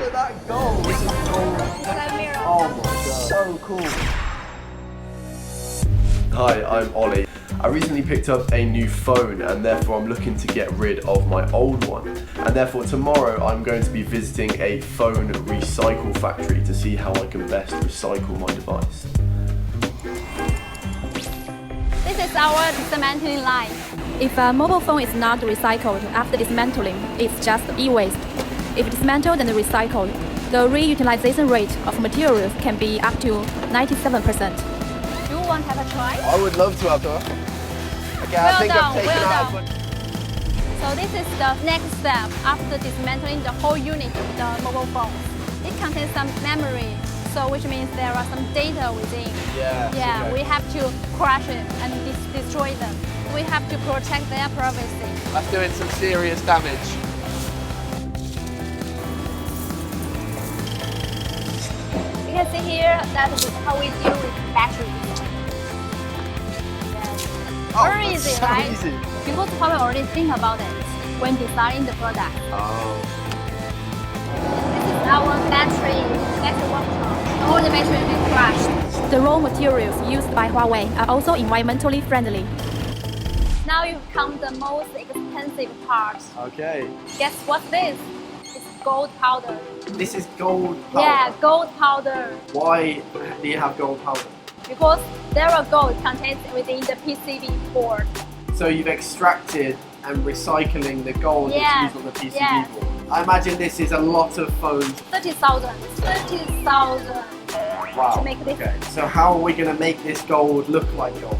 at that gold. This is gold. Oh my god. So cool. Hi, I'm Ollie. I recently picked up a new phone and therefore I'm looking to get rid of my old one. And therefore tomorrow I'm going to be visiting a phone recycle factory to see how I can best recycle my device. This is our dismantling line. If a mobile phone is not recycled after dismantling, it's just e-waste. If dismantled and recycled, the reutilization rate of materials can be up to 97%. Do you want to have a try? I would love to have her. Okay, I think I've taken out. So this is the next step after dismantling the whole unit of the mobile phone. It contains some memory, so which means there are some data within. Yeah, okay. We have to crush it and destroy them. We have to protect their privacy. That's doing some serious damage. You can see here that is how we deal with batteries. Oh, very easy, so right? Easy. Because Huawei already think about it when designing the product. Oh. This is our battery workshop. All the battery is crushed. The raw materials used by Huawei are also environmentally friendly. Now you come the most expensive part. Okay. Guess what's this? It's gold powder. This is gold powder? Yeah, gold powder. Why do you have gold powder? Because there are gold contained within the PCB board. So you've extracted and recycling the gold that's used on the PCB board. I imagine this is a lot of phones. 30,000. 30,000. Wow. To make this. Okay. So how are we going to make this gold look like gold?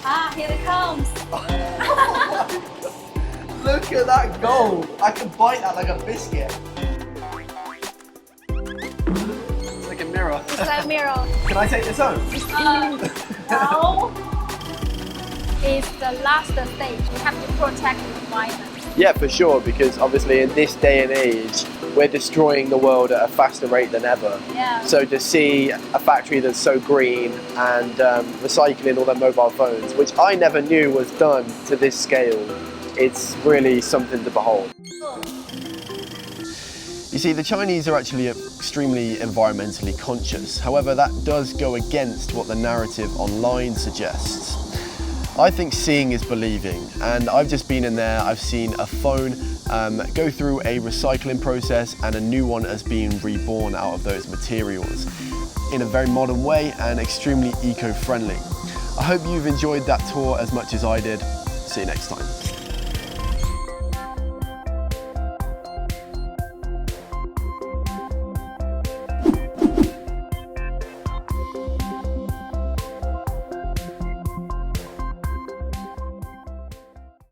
Ah, here it comes. Look at that gold. I can bite that like a biscuit. It's like a mirror. It's like a mirror. Can I take this home? No. It's the last stage. We have to protect the environment. Yeah, for sure, because obviously in this day and age, we're destroying the world at a faster rate than ever. Yeah. So to see a factory that's so green and recycling all their mobile phones, which I never knew was done to this scale, it's really something to behold. You see, the Chinese are actually extremely environmentally conscious. However, that does go against what the narrative online suggests. I think seeing is believing, and I've just been in there, I've seen a phone go through a recycling process and a new one has been reborn out of those materials in a very modern way and extremely eco-friendly. I hope you've enjoyed that tour as much as I did. See you next time.